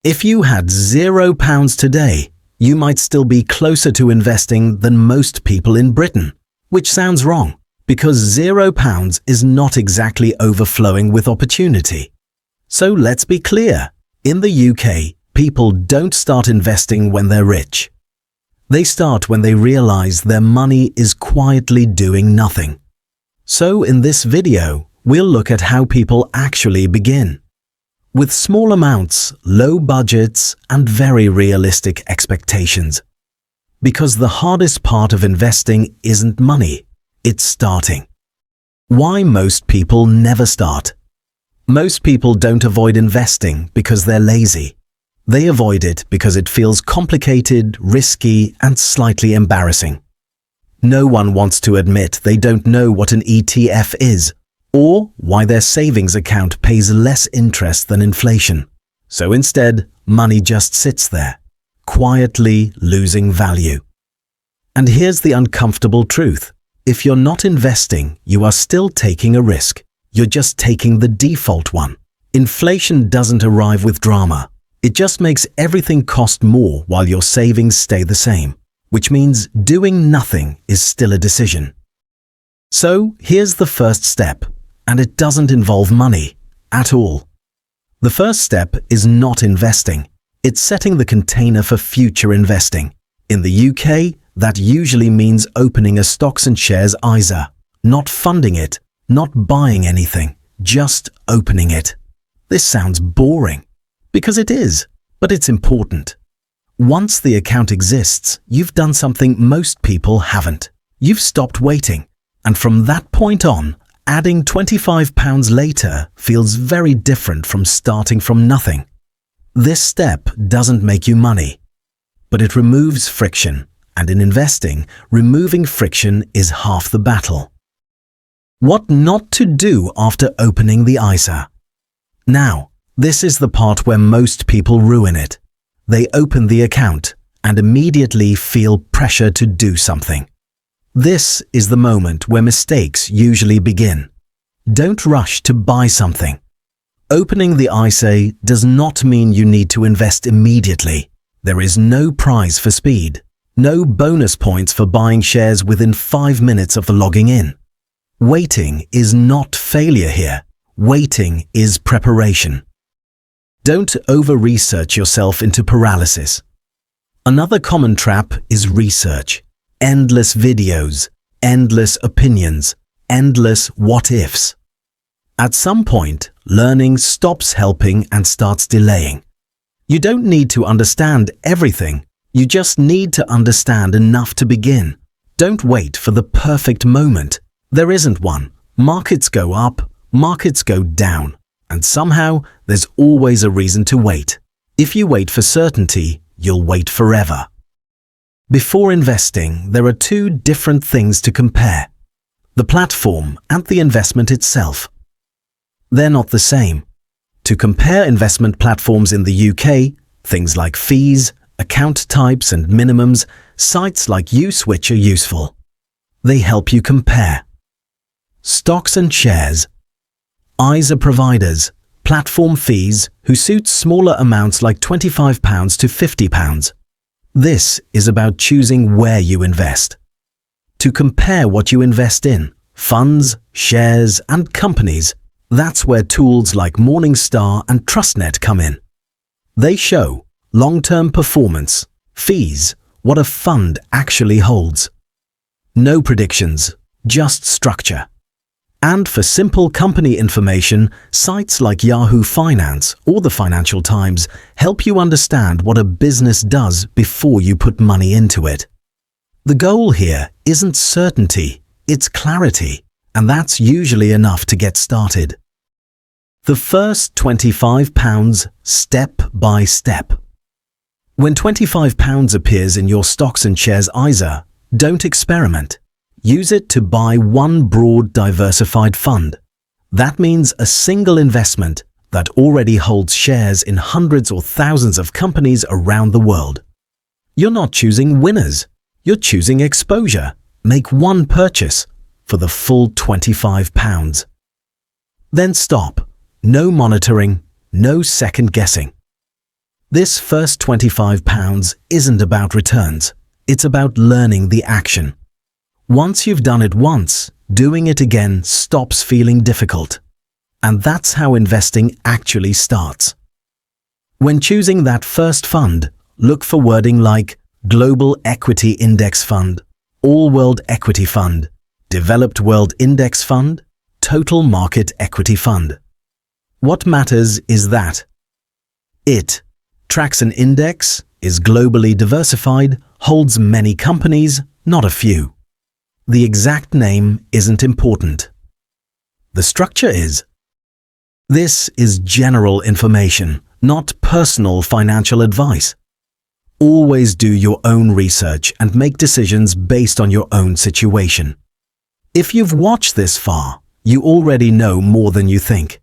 If you had £0 today, you might still be closer to investing than most people in Britain, which sounds wrong, because £0 is not exactly overflowing with opportunity. So let's be clear, in the UK, people don't start investing when they're rich. They start when they realize their money is quietly doing nothing. So in this video, we'll look at how people actually begin. With small amounts, low budgets, and very realistic expectations. Because the hardest part of investing isn't money, it's starting. Why most people never start? Most people don't avoid investing because they're lazy. They avoid it because it feels complicated, risky, and slightly embarrassing. No one wants to admit they don't know what an ETF is, or why their savings account pays less interest than inflation. So instead, money just sits there, quietly losing value. And here's the uncomfortable truth. If you're not investing, you are still taking a risk. You're just taking the default one. Inflation doesn't arrive with drama. It just makes everything cost more while your savings stay the same, which means doing nothing is still a decision. So here's the first step, and it doesn't involve money at all. The first step is not investing. It's setting the container for future investing. In the UK, that usually means opening a stocks and shares ISA, not funding it, not buying anything, just opening it. This sounds boring. Because it is, but it's important. Once the account exists, you've done something most people haven't. You've stopped waiting, and from that point on, adding £25 later feels very different from starting from nothing. This step doesn't make you money, but it removes friction, and in investing, removing friction is half the battle. What not to do after opening the ISA? Now, this is the part where most people ruin it. They open the account and immediately feel pressure to do something. This is the moment where mistakes usually begin. Don't rush to buy something. Opening the ISA does not mean you need to invest immediately. There is no prize for speed, no bonus points for buying shares within 5 minutes of the logging in. Waiting is not failure here. Waiting is preparation. Don't over-research yourself into paralysis. Another common trap is research. Endless videos, endless opinions, endless what-ifs. At some point, learning stops helping and starts delaying. You don't need to understand everything. You just need to understand enough to begin. Don't wait for the perfect moment. There isn't one. Markets go up, markets go down. And somehow, there's always a reason to wait. If you wait for certainty, you'll wait forever. Before investing, there are two different things to compare: the platform and the investment itself. They're not the same. To compare investment platforms in the UK, things like fees, account types and minimums, sites like USwitch are useful. They help you compare. Stocks and shares. ISA providers, platform fees who suit smaller amounts like £25 to £50. This is about choosing where you invest. To compare what you invest in, funds, shares, and companies, that's where tools like Morningstar and TrustNet come in. They show long-term performance, fees, what a fund actually holds. No predictions, just structure. And for simple company information, sites like Yahoo Finance or the Financial Times help you understand what a business does before you put money into it. The goal here isn't certainty, it's clarity, and that's usually enough to get started. The first £25, step by step. When £25 appears in your stocks and shares ISA, don't experiment. Use it to buy one broad diversified fund. That means a single investment that already holds shares in hundreds or thousands of companies around the world. You're not choosing winners. You're choosing exposure. Make one purchase for the full £25. Then stop. No monitoring, no second guessing. This first £25 isn't about returns. It's about learning the action. Once you've done it once, doing it again stops feeling difficult. And that's how investing actually starts. When choosing that first fund, look for wording like Global Equity Index Fund, All World Equity Fund, Developed World Index Fund, Total Market Equity Fund. What matters is that it tracks an index, is globally diversified, holds many companies, not a few. The exact name isn't important. The structure is. This is general information, not personal financial advice. Always do your own research and make decisions based on your own situation. If you've watched this far, you already know more than you think.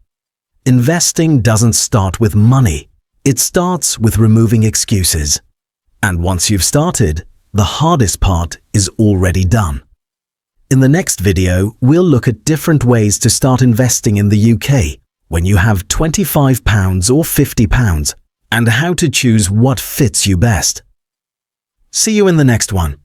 Investing doesn't start with money. It starts with removing excuses. And once you've started, the hardest part is already done. In the next video, we'll look at different ways to start investing in the UK when you have £25 or £50 and how to choose what fits you best. See you in the next one.